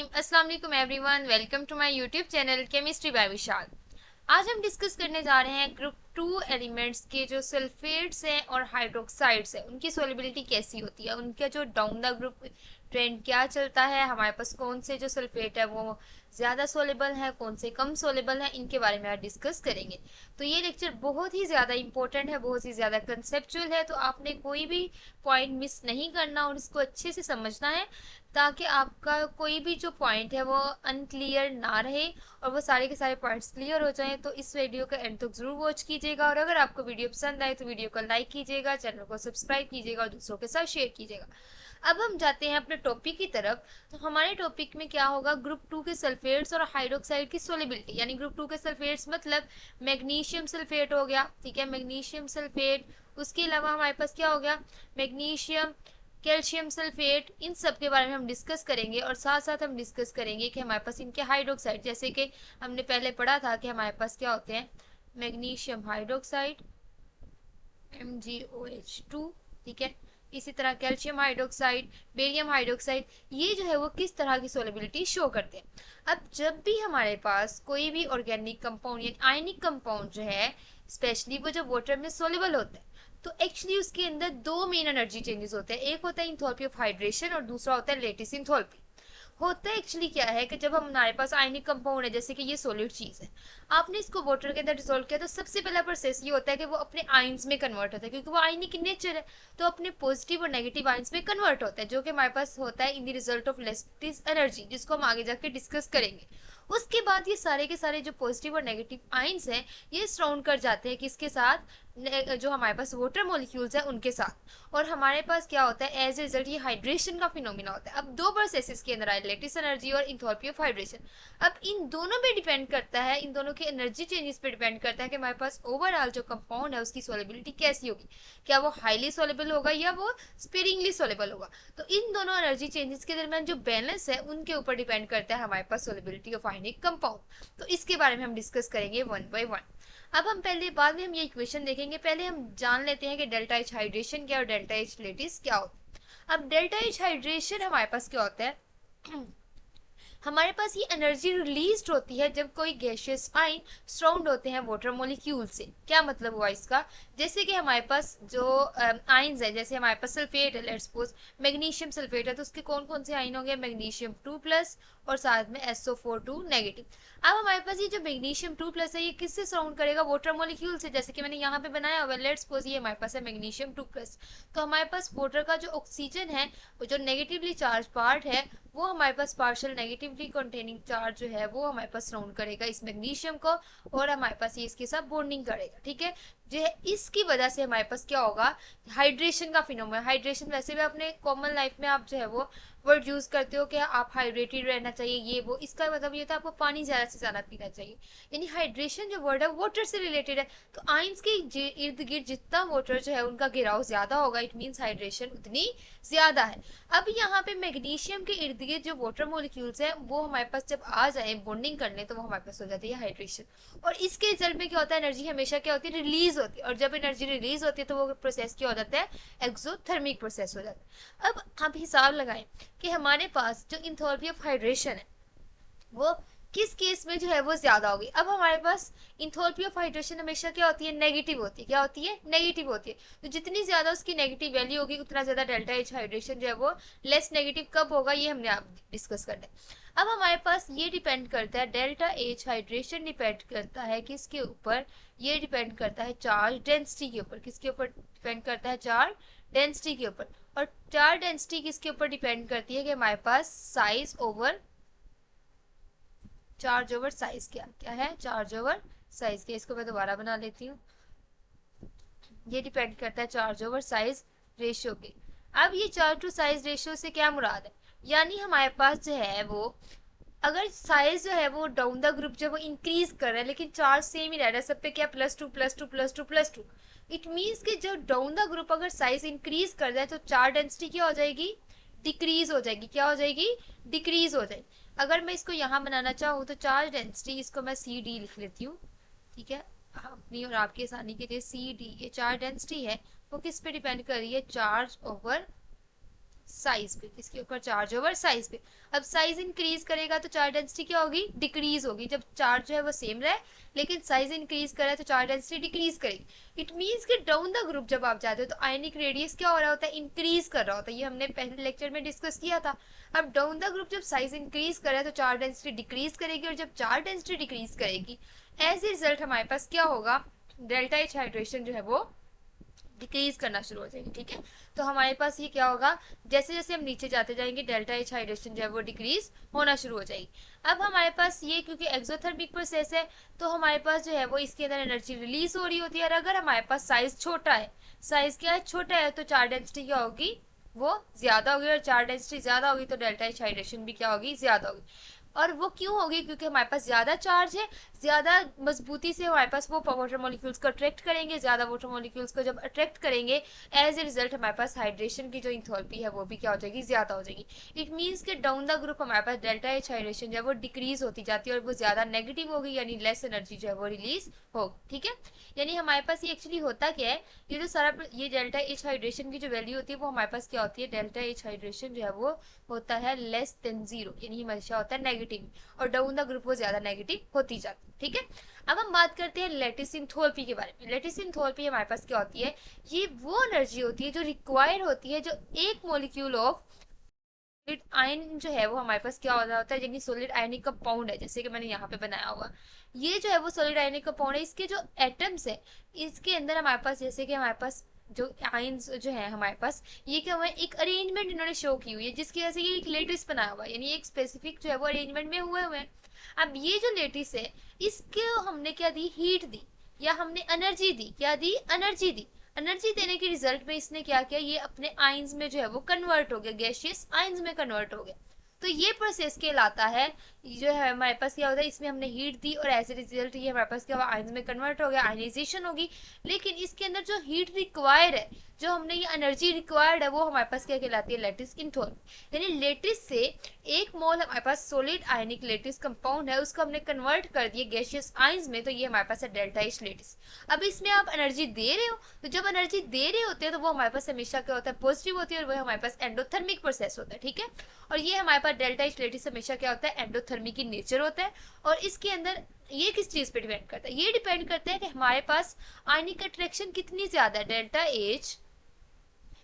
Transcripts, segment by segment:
अस्सलाम वालेकुम everyone, welcome to my YouTube channel chemistry by Vishal. आज हम डिस्कस करने जा रहे हैं ग्रुप टू एलिमेंट्स के जो सल्फेट्स हैं और हाइड्रोक्साइड्स हैं उनकी सोलिबिलिटी कैसी होती है, उनका जो डाउन द ग्रुप ट्रेंड क्या चलता है, हमारे पास कौन से जो सल्फेट है वो ज़्यादा सोलेबल है, कौन से कम सोलेबल है, इनके बारे में आज डिस्कस करेंगे। तो ये लेक्चर बहुत ही ज़्यादा इंपॉर्टेंट है, बहुत ही ज़्यादा कंसेप्चुअल है, तो आपने कोई भी पॉइंट मिस नहीं करना और इसको अच्छे से समझना है ताकि आपका कोई भी जो पॉइंट है वो अनक्लियर ना रहे और वो सारे के सारे पॉइंट्स क्लियर हो जाएं। तो इस वीडियो का एंड तक जरूर वॉच कीजिएगा और अगर आपको वीडियो पसंद आए तो वीडियो को लाइक कीजिएगा, चैनल को सब्सक्राइब कीजिएगा और दूसरों के साथ शेयर कीजिएगा। अब हम जाते हैं अपने टॉपिक की तरफ। तो हमारे टॉपिक में क्या होगा, ग्रुप टू के सल्फेट्स और हाइड्रोक्साइड की सोलिबिलिटी, यानी ग्रुप टू के सल्फेट्स मतलब मैग्नीशियम सल्फेट हो गया, ठीक है, मैग्नीशियम सल्फेट। उसके अलावा हमारे पास क्या हो गया, मैग्नीशियम, कैल्शियम सल्फेट, इन सब के बारे में हम डिस्कस करेंगे और साथ साथ हम डिस्कस करेंगे कि हमारे पास इनके हाइड्रोक्साइड, जैसे कि हमने पहले पढ़ा था कि हमारे पास क्या होते हैं, मैग्नीशियम हाइड्रोक्साइड MgOH2, ठीक है, इसी तरह कैल्शियम हाइड्रोक्साइड, बेरियम हाइड्रोक्साइड, ये जो है वो किस तरह की सोलिबिलिटी शो करते हैं। अब जब भी हमारे पास कोई भी ऑर्गेनिक कंपाउंड या आयनिक कंपाउंड जो है, स्पेशली वो जो वाटर में सोलिबल होता है, तो एक्चुअली उसके अंदर दो मेन एनर्जी चेंजेस होते हैं। एक होता है इंथैल्पी ऑफ हाइड्रेशन और दूसरा होता है लेटिस इंथैल्पी। होता है एक्चुअली क्या है कि जब हमारे पास आयनिक कंपाउंड है, जैसे कि ये सॉलिड चीज है, आपने इसको वाटर के अंदर डिसोल्व किया, तो सबसे पहला प्रोसेस ये होता है कि वो अपने आयंस में कन्वर्ट होता है, क्योंकि वो आयनिक इन नेचर है, तो अपने पॉजिटिव और नेगेटिव आयंस में कन्वर्ट होता है, जो कि हमारे पास होता है in the result of lattice energy, जिसको हम आगे जाके डिस्कस करेंगे। उसके बाद ये सारे के सारे जो पॉजिटिव और नेगेटिव आयंस हैं ये सराउंड कर जाते हैं किसके साथ, जो हमारे पास वाटर मॉलिक्यूल्स है उनके साथ, और हमारे पास क्या होता है, एज ए रिजल्ट ये हाइड्रेशन का फिनोमिना होता है। अब दो प्रोसेसेस के अंदर आए, लेटिस एनर्जी और इंथैल्पी ऑफ हाइड्रेशन। अब इन दोनों पे डिपेंड करता है, इन दोनों के एनर्जी चेंजेस पे डिपेंड करता है कि हमारे पास ओवरऑल जो कंपाउंड है उसकी सोलेबिलिटी कैसी होगी, क्या वो हाईली सोलेबल होगा या वो स्पेरिंगली सोलेबल होगा। तो इन दोनों एनर्जी चेंजेस के दरमियान जो बैलेंस है उनके ऊपर डिपेंड करता है हमारे पास सोलेबिलिटी ऑफ आयनिक कंपाउंड। तो इसके बारे में हम डिस्कस करेंगे वन बाय वन। अब हम पहले, बाद में हम ये इक्वेशन देखेंगे, पहले हम जान लेते हैं कि डेल्टा एच हाइड्रेशन क्या और डेल्टा एच लेटिस क्या होता है। अब डेल्टा एच हाइड्रेशन हमारे पास क्या होता है, हमारे पास ये एनर्जी रिलीज होती है जब कोई गैशियस आयन सराउंड होते हैं वाटर मॉलिक्यूल से। क्या मतलब हुआ इसका, जैसे कि हमारे पास जो आयंस है, जैसे हमारे पास सल्फेट है, लेट्स सपोज मैग्नीशियम सल्फेट है, तो उसके कौन कौन से आयन होंगे, मैग्नीशियम 2+ और साथ में SO4 नेगेटिव। अब हमारे पास ये जो मैग्नीशियम 2+ है ये किससे सराउंड करेगा, वाटर मॉलिक्यूल से, जैसे कि मैंने यहाँ पे बनाया हुआ है, लेट्स सपोज ये हमारे पास है मैग्नीशियम 2+। तो हमारे पास वाटर का जो ऑक्सीजन है, वो जो नेगेटिवली चार्ज पार्ट है, वो हमारे पास पार्शियल नेगेटिवली कंटेनिंग चार्ज जो है वो हमारे पास सराउंड करेगा इस मैग्नीशियम को, और हमारे पास ये इसके साथ बॉन्डिंग करेगा, ठीक है। जो है इसकी वजह से हमारे पास क्या होगा, हाइड्रेशन का फिनोमेना। हाइड्रेशन वैसे भी अपने कॉमन लाइफ में आप जो है वो वर्ड यूज करते हो कि आप हाइड्रेटेड रहना चाहिए, ये वो, इसका मतलब ये था आपको पानी ज्यादा से ज्यादा पीना चाहिए, यानी हाइड्रेशन जो वर्ड है वाटर से रिलेटेड है। तो आयंस के इर्द गिर्द जितना वाटर जो है उनका गिराव ज्यादा होगा, इट मीन्स हाइड्रेशन उतनी ज्यादा है। अब यहाँ पे मैग्नीशियम के इर्द गिर्द जो वाटर मॉलिक्यूल्स हैं वो हमारे पास जब आ जाए बॉन्डिंग करने, तो वो हमारे पास हो जाती है हाइड्रेशन, और इसके रिजल्ट में क्या होता है, एनर्जी हमेशा क्या होती है, रिलीज होती है, और जब एनर्जी रिलीज होती है तो वो प्रोसेस क्या हो जाता है, एक्सोथर्मिक प्रोसेस हो जाता है। अब हम हिसाब लगाएं कि हमारे पास जो इंथैल्पी ऑफ हाइड्रेशन है वो किस केस में जो है वो ज्यादा होगी। अब हमारे पास इंथैल्पी ऑफ हाइड्रेशन हमेशा क्या होती है, नेगेटिव होती है। क्या होती है, नेगेटिव होती है। तो जितनी ज्यादा उसकी नेगेटिव वैल्यू होगी उतना ज्यादा डेल्टा एच हाइड्रेशन जो है वो लेस नेगेटिव कब होगा, ये हमने आप डिस्कस करना है। अब हमारे पास ये डिपेंड करता है, डेल्टा एच हाइड्रेशन डिपेंड करता है किसके ऊपर, ये डिपेंड करता है चार्ज डेंसिटी के ऊपर। किसके ऊपर डिपेंड करता है, चार्ज डेंसिटी के ऊपर। और चार्ज डेंसिटी किसके ऊपर डिपेंड करती है कि हमारे पास size over, charge over size, क्या क्या है, चार्ज ओवर साइज के। इसको मैं दोबारा बना लेती हूँ, ये डिपेंड करता है चार्ज ओवर साइज रेशियो के। अब ये चार्ज टू साइज रेशियो से क्या मुराद है, यानी हमारे पास जो है वो, अगर साइज जो है वो डाउन द ग्रुप जो वो इंक्रीज कर रहा है लेकिन चार्ज सेम ही रह रहा है, सब पे क्या +2 +2 +2 +2, इट मीन्स कि जो डाउन द ग्रुप अगर साइज इंक्रीज कर जाए तो चार्ज डेंसिटी क्या हो जाएगी, डिक्रीज हो जाएगी। क्या हो जाएगी, डिक्रीज हो जाएगी। अगर मैं इसको यहाँ बनाना चाहूँ तो चार्ज डेंसिटी, इसको मैं CD लिख लेती हूँ, ठीक है, अपनी और आपकी आसानी के लिए CD, ये चार्ज डेंसिटी है वो किस पे डिपेंड कर रही है, चार्ज ओवर साइज पे, किसके ऊपर, चार्ज ओवर साइज पे। अब साइज इंक्रीज करेगा तो चार्ज डेंसिटी क्या होगी, डिक्रीज होगी। जब चार्ज जो है वो सेम रहे लेकिन साइज इंक्रीज करे तो चार्ज डेंसिटी डिक्रीज करेगी। इट मीन्स कि डाउन द ग्रुप जब आप जाते हो तो आयनिक रेडियस क्या हो रहा होता है, इंक्रीज कर रहा होता है। ये हमने पहले लेक्चर में डिस्कस किया था। अब डाउन द ग्रुप जब साइज इंक्रीज करे तो चार्ज डेंसिटी डिक्रीज करेगी, और जब चार्ज डेंसिटी डिक्रीज करेगी एज ए रिजल्ट हमारे पास क्या होगा, डेल्टा एच हाइड्रेशन जो है वो डिक्रीज करना शुरू हो जाएगी। ठीक है, तो हमारे पास ये क्या होगा, जैसे जैसे हम नीचे जाते जाएंगे डेल्टा एच हाइड्रेशन जो है वो डिक्रीज होना शुरू हो जाएगी। अब हमारे पास ये क्योंकि एक्सोथर्मिक प्रोसेस है तो हमारे पास जो है वो इसके अंदर एनर्जी रिलीज हो रही होती है। और अगर हमारे पास साइज छोटा है, साइज क्या है, छोटा है, तो चार्ज डेंसिटी क्या होगी, वो ज्यादा होगी। और चार्ज डेंसिटी ज्यादा होगी तो डेल्टा एच हाइड्रेशन भी क्या होगी, ज्यादा होगी। और वो क्यों होगी, क्योंकि हमारे पास ज्यादा चार्ज है, ज्यादा मजबूती से हमारे पास वो वाटर मॉलिक्यूल्स को अट्रैक्ट करेंगे। ज्यादा वाटर मॉलिक्यूल्स को जब अट्रैक्ट करेंगे एज ए रिजल्ट हमारे पास हाइड्रेशन की जो इंथैल्पी है वो भी क्या हो जाएगी, ज्यादा हो जाएगी। इट मीन्स कि डाउन द ग्रुप हमारे पास डेल्टा एच हाइड्रेशन जो है वो डिक्रीज होती जाती है और वो ज्यादा नेगेटिव होगी, यानी लेस एनर्जी जो है वो रिलीज होगी। ठीक है, यानी हमारे पास ये एक्चुअली होता क्या है, ये जो सारा ये डेल्टा एच हाइड्रेशन की जो वैल्यू होती है वो हमारे पास क्या होती है, डेल्टा एच हाइड्रेशन जो है वो होता है लेस देन जीरो, यानी हमेशा होता है नेगेटिव, और डाउन द ग्रुप वो ज्यादा नेगेटिव होती जाती है। ठीक है, अब हम बात करते हैं लेटिस इंथैल्पी के बारे में। लेटिस इंथैल्पी हमारे पास क्या होती है, ये वो एनर्जी होती है जो रिक्वायर्ड होती है, जो एक मॉलिक्यूल ऑफ सॉलिड आयन जो है वो हमारे पास क्या हो रहा होता है, यानी सॉलिड आयनिक कंपाउंड है, जैसे कि मैंने यहाँ पे बनाया हुआ, ये जो है वो सॉलिड आयनिक कंपाउंड है। इसके जो एटम्स है इसके अंदर हमारे पास, जैसे कि हमारे पास जो आयंस जो है हमारे पास, ये क्या हुआ है, एक अरेंजमेंट इन्होंने शो की हुई है जिसकी वजह से ये एक लेटिस बनाया हुआ है, यानी एक स्पेसिफिक जो है वो अरेंजमेंट में हुए हैं। अब ये जो लेटिस है इसके हमने क्या दी, हीट दी, या हमने एनर्जी दी, क्या दी, एनर्जी दी। एनर्जी देने के रिजल्ट में इसने क्या किया, ये अपने आयंस में जो है वो कन्वर्ट हो गया, गैसियस आयंस में कन्वर्ट हो गया। तो ये प्रोसेस कहलाता है, जो है हमारे पास क्या होता है, इसमें हमने हीट दी और एज ए रिजल्ट ये हमारे पास क्या हुआ, आयंस में कन्वर्ट हो गया, आयनाइजेशन होगी। लेकिन इसके अंदर जो हीट रिक्वायर्ड है, जो हमने ये एनर्जी रिक्वायर्ड है, वो हमारे पास क्या कहलाती है, लेटिस इंथैल्पी। यानी लेटिस से एक मोल हमारे पास सोलिड आयनिक लेटिस कंपाउंड है, उसको हमने कन्वर्ट कर दिया गैसियस आयंस में, तो ये हमारे पास है डेल्टा एच लेटिस। अब इसमें आप एनर्जी दे रहे हो, तो जब एनर्जी दे रहे होते हैं तो वो हमारे पास हमेशा क्या होता है, पॉजिटिव होती है, और वो हमारे पास एंडोथर्मिक प्रोसेस होता है। ठीक है, और ये हमारे पास डेल्टा एच लेटिस हमेशा क्या होता है, एंडोथर्मिक इन नेचर होता है। और इसके अंदर ये किस चीज पे डिपेंड करता है, ये डिपेंड करता है कि हमारे पास आयनिक अट्रैक्शन कितनी ज्यादा है। डेल्टा एच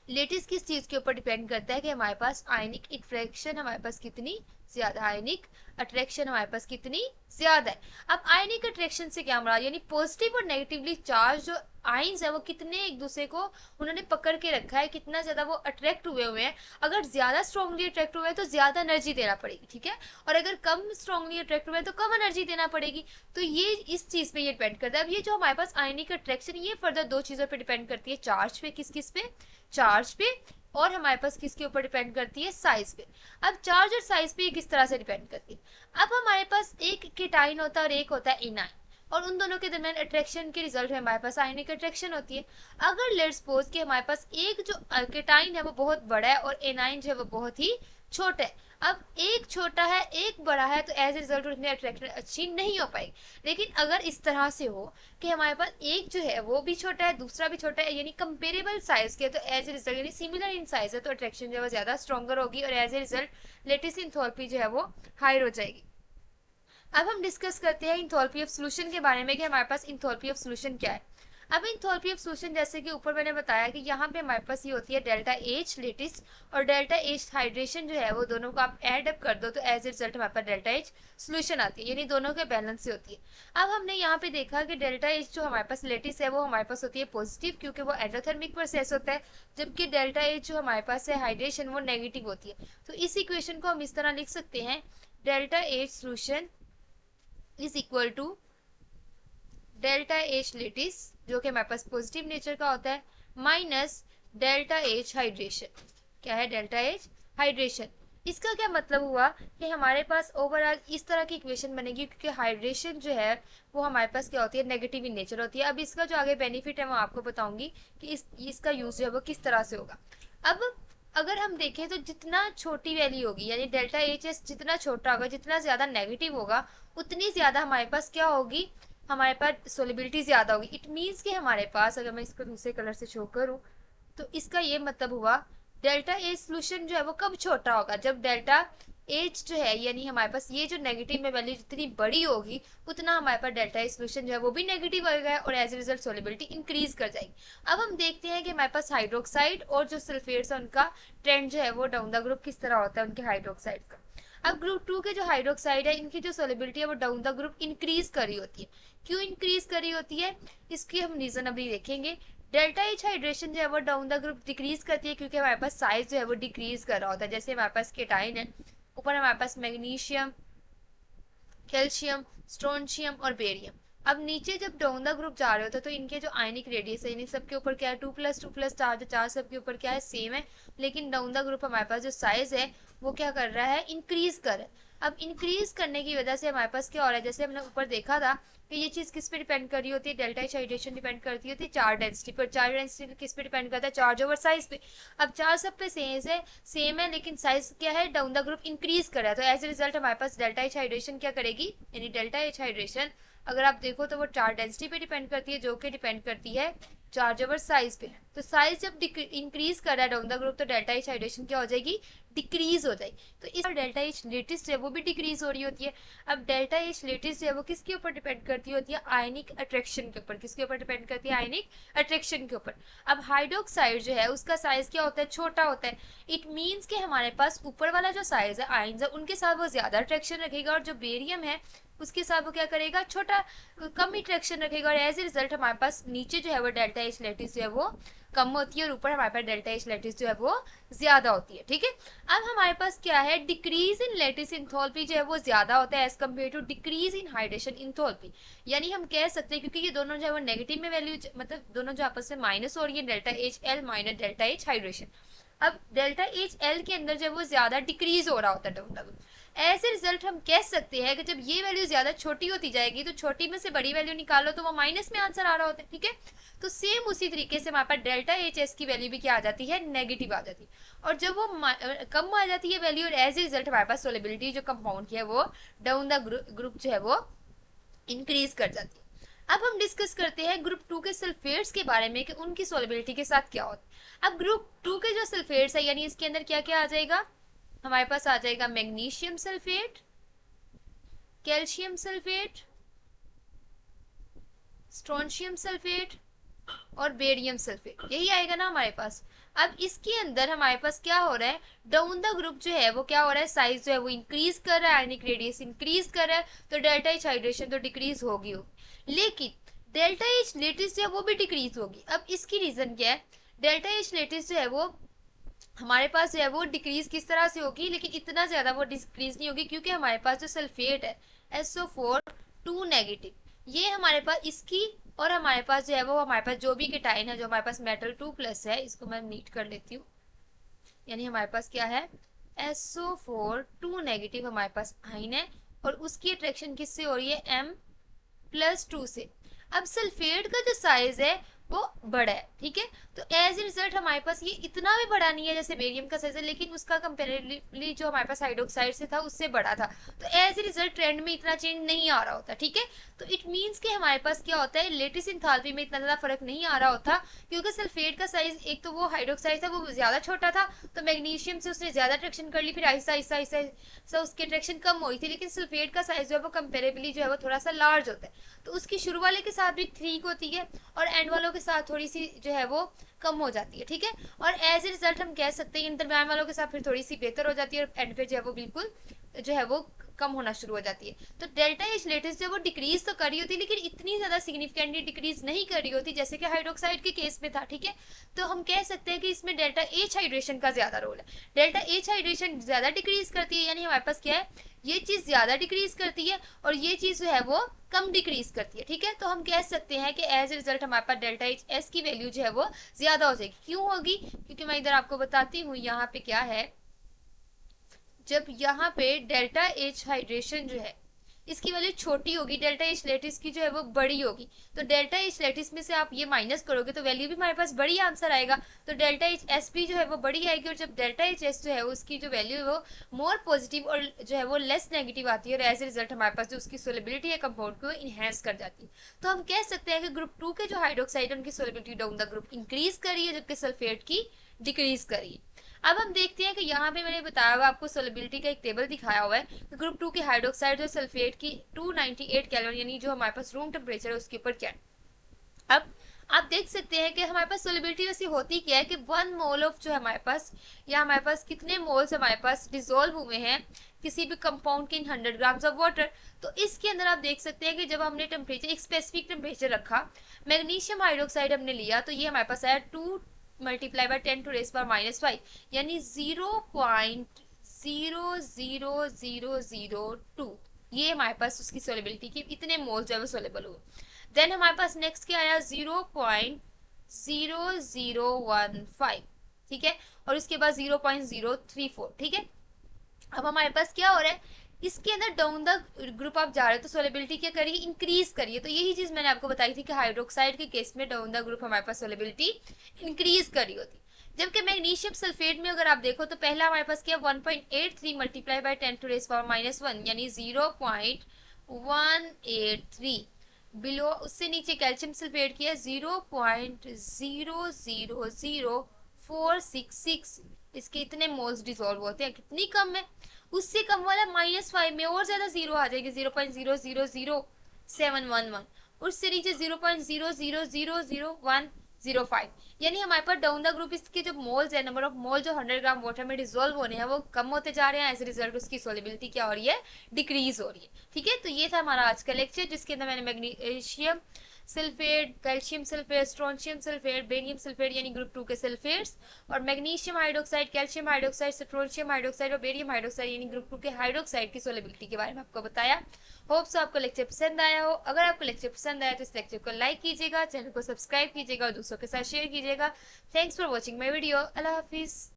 लेटिस किस चीज के ऊपर डिपेंड करता है कि हमारे पास आयनिक अट्रैक्शन हमारे पास कितनी ज्यादा, आयनिक अट्रैक्शन हमारे पास कितनी ज्यादा है। अब आयनिक अट्रैक्शन से क्या मरा, यानी पॉजिटिव और नेगेटिवली चार्ज जो आयंस है वो कितने एक दूसरे को उन्होंने पकड़ के रखा है, कितना ज्यादा वो अट्रैक्ट हुए हुए हैं। अगर ज्यादा स्ट्रांगली अट्रैक्ट हुए हैं तो ज्यादा एनर्जी देना पड़ेगी। ठीक है, और अगर कम स्ट्रांगली अट्रैक्ट हुए हैं तो कम एनर्जी देना पड़ेगी। तो ये इस चीज पे ये डिपेंड करता है। अब ये जो हमारे पास आयनिक अट्रैक्शन, ये फर्दर दो चीजों पे डिपेंड करती है, चार्ज पे, किस किस पे, चार्ज पे, और हमारे पास किसके ऊपर डिपेंड करती है, साइज पे। अब चार्ज और साइज पे किस तरह से डिपेंड करती है, अब हमारे पास एक केटाइन होता है और एक होता है एनाइन, और उन दोनों के दरमियान अट्रैक्शन के रिजल्ट में हमारे पास आयनिक अट्रैक्शन होती है। अगर लेट्स सपोज कि हमारे पास एक जो केटाइन है वो बहुत बड़ा है और एनाइन जो है वो बहुत ही छोटा है, अब एक छोटा है एक बड़ा है, तो एज ए रिजल्ट उसमें अट्रैक्शन अच्छी नहीं हो पाएगी। लेकिन अगर इस तरह से हो कि हमारे पास एक जो है वो भी छोटा है दूसरा भी छोटा है, यानी कंपेरेबल साइज के, तो एज ए रिजल्ट यानी सिमिलर इन साइज है, तो अट्रैक्शन जो है वो ज्यादा स्ट्रॉन्गर होगी और as a result lattice enthalpy जो है वो हायर हो जाएगी। अब हम डिस्कस करते हैं इंथैल्पी ऑफ सॉल्यूशन के बारे में कि हमारे पास इंथैल्पी ऑफ सॉल्यूशन क्या है। अब इंथैल्पी ऑफ सॉल्यूशन जैसे कि ऊपर मैंने बताया कि यहाँ पे हमारे पास ये होती है डेल्टा एच लेटिस और डेल्टा एच हाइड्रेशन जो है वो दोनों को आप ऐड अप कर दो तो एज ए रिजल्ट हमारे पास डेल्टा एच सॉल्यूशन आती है, यानी दोनों के बैलेंस से होती है। अब हमने यहाँ पे देखा कि डेल्टा एच जो हमारे पास लेटिस है वो हमारे पास होती है पॉजिटिव, क्योंकि वो एंडोथर्मिक प्रोसेस होता है, जबकि डेल्टा एच जो हमारे पास है हाइड्रेशन वो नेगेटिव होती है। तो इस इक्वेशन को हम इस तरह लिख सकते हैं, delta H solution is equal to delta H lattice जो कि हमारे पास पॉजिटिव नेचर का होता है, माइनस डेल्टा एच हाइड्रेशन। क्या है, डेल्टा एच हाइड्रेशन। इसका क्या मतलब हुआ कि हमारे पास ओवरऑल इस तरह की इक्वेशन बनेगी, क्योंकि हाइड्रेशन जो है वो हमारे पास क्या होती है, नेगेटिव इन नेचर होती है। अब इसका जो आगे बेनिफिट है मैं आपको बताऊंगी कि इसका यूज जो है वो किस तरह से होगा। अब अगर हम देखें तो जितना छोटी वैल्यू होगी, यानी डेल्टा एच एस जितना छोटा होगा, जितना ज्यादा नेगेटिव होगा, उतनी ज्यादा हमारे पास क्या होगी, हमारे पास सोलिबिलिटी ज्यादा होगी। इट मीन्स कि हमारे पास, अगर मैं इसको दूसरे कलर से शो करूं तो इसका ये मतलब हुआ डेल्टा एच सोल्यूशन जो है वो कब छोटा होगा, जब डेल्टा एच जो है यानी हमारे पास ये जो नेगेटिव में वैल्यू जितनी बड़ी होगी उतना हमारे पास डेल्टा एच सोल्यूशन जो है वो भी नेगेटिव होगा और as a result solubility increase कर जाएगी। अब हम देखते हैं कि हमारे पास हाइड्रोक्साइड और जो सल्फेट्स है उनका ट्रेंड जो है वो डाउन द ग्रुप किस तरह होता है उनके हाइड्रोक्साइड का। अब ग्रुप 2 के जो हाइड्रोक्साइड है इनकी जो सोलिबिलिटी है वो डाउन द ग्रुप इंक्रीज करी होती है। क्यों इंक्रीज करी होती है, इसकी हम रीजन अभी देखेंगे। डेल्टा एच हाइड्रेशन जो है वो डाउन द ग्रुप डिक्रीज करती है क्योंकि हमारे पास साइज जो है वो डिक्रीज कर रहा होता है। जैसे हमारे पास केटाइन है, ऊपर हमारे पास मैग्नीशियम, कैल्शियम, स्ट्रोंशियम और बेरियम। अब नीचे जब डाउन द ग्रुप जा रहे होते हैं तो इनके जो आयनिक रेडियस है सबके ऊपर क्या है 2+2+ चार्ज, चार्ज सबके ऊपर क्या है सेम है, लेकिन डाउन द ग्रुप हमारे पास जो साइज है वो क्या कर रहा है इंक्रीज कर रहा है। अब इंक्रीज करने की वजह से हमारे पास क्या हो रहा है, जैसे हमने ऊपर देखा था कि ये चीज किस पे डिपेंड कर रही होती है, डेल्टा एच हाइड्रेशन डिपेंड करती होती है चार्ज डेंसिटी पर। चार्ज डेंसिटी किस पे डिपेंड करता है, चार्ज ओवर साइज पे। अब चार्ज सब पे सेम है लेकिन साइज क्या है डाउन द ग्रुप इंक्रीज कर रहा है, तो एज ए रिजल्ट हमारे पास डेल्टा एच हाइड्रेशन क्या करेगी, यानी डेल्टा एच हाइड्रेशन अगर आप देखो तो वो चार्ज डेंसिटी पे डिपेंड करती है जो कि डिपेंड करती है चार्ज ओवर साइज पे। तो साइज जब इंक्रीज कर रहा है डाउन द ग्रुप तो डेल्टा एच हाइड्रेशन क्या हो जाएगी, डिक्रीज हो जाएगी। तो इस डेल्टा एच लेटेस्ट है वो भी डिक्रीज हो रही होती है। अब डेल्टा एच लेटेस्ट है वो किसके ऊपर डिपेंड करती होती है, आयनिक अट्रैक्शन के ऊपर। किसके ऊपर डिपेंड करती है, आयनिक अट्रैक्शन के ऊपर। अब हाइड्रोक्साइड जो है उसका साइज क्या होता है, छोटा होता है। इट मीन्स कि हमारे पास ऊपर वाला जो साइज है आयन्स है उनके साथ वो ज्यादा अट्रैक्शन रखेगा और जो बेरियम है उसके साथ वो क्या करेगा, छोटा कम अट्रैक्शन रखेगा और एज ए रिजल्ट हमारे पास नीचे जो है वो डेल्टा एच लेटिस जो है वो कम होती है और ऊपर हमारे पास डेल्टा एच लेटिस जो है वो ज्यादा होती है। ठीक है, अब हमारे पास क्या है, डिक्रीज इन लेटिस इंथोल्पी जो है वो ज्यादा होता है as compare to decrease in hydration enthalpy. यानी हम कह सकते हैं क्योंकि ये दोनों जो है वो नेगेटिव में वैल्यू मतलब दोनों जो आपस में माइनस हो रही है, delta H L minus delta H hydration. अब डेल्टा एच एल के अंदर जो है वो ज्यादा डिक्रीज हो रहा होता है डाउन। ऐसे रिजल्ट हम कह सकते हैं कि जब ये वैल्यू ज्यादा छोटी होती जाएगी तो छोटी में से बड़ी वैल्यू निकालो तो वो माइनस में आंसर आ रहा होता है। ठीक है, तो सेम उसी तरीके से हमारे पास डेल्टा एच एस की वैल्यू भी क्या आ जाती है, नेगेटिव आ जाती है। और जब वो कम आ जाती है वैल्यू और एज ए रिजल्ट हमारे पास सोलिबिलिटी जो कंपाउंड की है वो डाउन द ग्रुप जो है वो इंक्रीज कर जाती है। अब हम डिस्कस करते हैं ग्रुप 2 के सल्फेट्स के बारे में कि उनकी सोलिबिलिटी के साथ क्या होता है। अब ग्रुप 2 के जो सल्फेट्स है यानी इसके अंदर क्या क्या आ जाएगा, हमारे पास आ जाएगा magnesium sulphate, calcium sulphate, strontium sulphate और बेरियम सल्फेट, यही आएगा ना हमारे पास। अब इसके अंदर हमारे पास क्या हो रहा है, डाउन द ग्रुप जो है वो क्या हो रहा है, साइज जो है वो इंक्रीज कर रहा है, आयनिक रेडियस इंक्रीज कर रहा है, तो डेल्टा एच हाइड्रेशन तो डिक्रीज होगी। लेकिन डेल्टा एच लेटिस जो है वो भी डिक्रीज होगी। अब इसकी रीजन क्या है, डेल्टा एच लेटिस जो है वो हमारे पास जो है वो डिक्रीज किस तरह से होगी, लेकिन इतना ज्यादा वो डिक्रीज नहीं होगी क्योंकि हमारे पास जो सल्फेट है SO4 2 नेगेटिव, ये हमारे पास इसकी और हमारे पास जो है वो हमारे पास जो भी केटाइन है जो हमारे पास मेटल 2+ है, इसको मैं नीट कर लेती हूँ। यानी हमारे पास क्या है, SO4 2 नेगेटिव हमारे पास आइन है और उसकी अट्रैक्शन किससे हो रही है, M+2 से। अब सल्फेट का जो साइज है वो बड़ा है। ठीक है, तो एज ए रिजल्ट हमारे पास ये इतना भी बड़ा नहीं है जैसे बेरियम का साइज है, लेकिन उसका कंपेरेटिवली जो हमारे पास हाइड्रोक्साइड से था उससे बड़ा था, तो एज ए रिजल्ट ट्रेंड में इतना चेंज नहीं आ रहा होता। ठीक है, तो इट मीन्स कि हमारे पास क्या होता है, लेटिस इंथाल्पी में इतना ज्यादा फर्क नहीं आ रहा होता क्योंकि सल्फेट का साइज एक तो वो हाइड्रोक्साइड था वो ज्यादा छोटा था तो मैग्नीशियम से उसने ज्यादा अट्रैक्शन कर ली, फिर आहिस्ता आहिस्ता आहिस्ता उसकी अट्रैक्शन कम हुई थी। लेकिन सल्फेट का साइज जो है वो कंपेरेबली जो है वो थोड़ा सा लार्ज होता है, तो उसकी शुरू वाले के साथ भी ठीक होती है और एंड वालों के साथ थोड़ी सी जो है वो कम हो जाती है। ठीक है, और एज ए रिजल्ट हम कह सकते हैं इन दरम्यान वालों के साथ फिर थोड़ी सी बेहतर हो जाती है और एंड पे जो है वो बिल्कुल जो है वो कम होना शुरू हो जाती है। तो डेल्टा एच लेटेस्ट जो वो डिक्रीज तो कर रही होती है लेकिन इतनी ज्यादा सिग्निफिकेंटली डिक्रीज नहीं कर रही होती जैसे कि हाइड्रोक्साइड के केस में था। ठीक है, तो हम कह सकते हैं कि इसमें डेल्टा एच हाइड्रेशन का ज्यादा रोल है। डेल्टा एच हाइड्रेशन ज्यादा डिक्रीज करती है, यानी हमारे पास क्या है, ये चीज ज्यादा डिक्रीज करती है और ये चीज जो है वो कम डिक्रीज करती है। ठीक है, तो हम कह सकते हैं कि एज ए रिजल्ट हमारे पास डेल्टा एच एस की वैल्यू जो है वो ज्यादा हो जाएगी। क्यों होगी, क्योंकि मैं इधर आपको बताती हूँ यहाँ पे क्या है, जब यहाँ पे डेल्टा एच हाइड्रेशन जो है इसकी वैल्यू छोटी होगी, डेल्टा एच लेटिस की जो है वो बड़ी होगी, तो डेल्टा एच लेटिस में से आप ये माइनस करोगे तो वैल्यू भी हमारे पास बड़ी आंसर आएगा, तो डेल्टा एच एस भी जो है वो बड़ी आएगी। और जब डेल्टा एच एस जो है उसकी जो वैल्यू है वो मोर पॉजिटिव और जो है वो लेस नेगेटिव आती है और एज ए रिजल्ट हमारे पास जो उसकी सोलिबिलिटी है कंपाउंड को इनहेंस कर जाती है। तो हम कह सकते हैं कि ग्रुप 2 के जो हाइड्रोक्साइड है उनकी solubility down the group increase करी है जबकि सल्फेट की डिक्रीज करी है। अब हम देखते हैं कि यहाँ पे मैंने बताया हुआ आपको सोलेबिलिटी का एक टेबल दिखाया हुआ है। ग्रुप 2 के हाइड्रोक्साइड और सल्फेट की 298 कैलोरी यानी जो हमारे पास रूम टेम्परेचर है उसके ऊपर क्या है। अब आप देख सकते हैं कि हमारे पास सोलिबिलिटी वैसे होती क्या है कि 1 मोल ऑफ जो है हमारे पास, या हमारे पास कितने मोल्स हमारे पास डिसॉल्व हुए हैं किसी भी कंपाउंड के इन 100 ग्राम्स ऑफ वाटर। तो इसके अंदर आप देख सकते हैं कि जब हमने टेम्परेचर एक स्पेसिफिक टेम्परेचर रखा, मैग्नीशियम हाइड्रोक्साइड हमने लिया, तो ये हमारे पास आया 2 मल्टीप्लाई बाय 10⁻⁵ यानी 0.00002, ये हमारे पास उसकी सोलिबिलिटी की इतने मोल्स जो है वो सोलेबल हुए। देन हमारे पास नेक्स्ट क्या आया 0.0015, ठीक है, और उसके बाद 0.034, ठीक है। अब हमारे पास क्या हो रहा है, इसके अंदर डाउन द ग्रुप आप जा रहे हो तो सोलेबिलिटी क्या करिए, इंक्रीज करिए। तो यही चीज मैंने आपको बताई थी कि हाइड्रोक्साइड के केस में डाउन द ग्रुप हमारे पास सोलेबिलिटी इंक्रीज करी होती। जबकि मैग्नीशियम सल्फेट में अगर आप देखो तो पहला हमारे पास क्या 1.83 मल्टीप्लाई बाय 10⁻⁻1 यानी 0.183, बिलो उससे नीचे कैल्शियम सल्फेट किया 0.0000466, इसके इतने मोल्स डिसॉल्व होते हैं, कितनी कम है। उससे कम वाला -5 में और ज्यादा जीरो आ जाएगी 0.000711, उससे नीचे 0.0000105, यानी हमारे पास डाउन द ग्रुप इसके जो मोल्स है, नंबर ऑफ मोल जो 100 ग्राम वाटर में डिसॉल्व होने हैं वो कम होते जा रहे हैं। एज रिजल्ट उसकी सोलिबिलिटी क्या हो रही है, डिक्रीज हो रही है। ठीक है, तो ये था हमारा आज का लेक्चर जिसके अंदर मैंने magnesium sulphate, calcium sulphate, strontium sulphate, barium sulphate यानी ग्रुप 2 के सल्फेट्स, और magnesium hydroxide, calcium hydroxide, strontium hydroxide और बेरियम हाइड्रोक्साइड यानी ग्रुप 2 के हाइड्रोक्साइड की सोलिबिलिटी के बारे में आपको बताया। होप सो आपको लेक्चर पसंद आया हो। अगर आपको लेक्चर पसंद आया तो इस लेक्चर को लाइक कीजिएगा, चैनल को सब्सक्राइब कीजिएगा और दूसरों के साथ शेयर कीजिएगा। Thanks for watching my video. Allah Hafiz.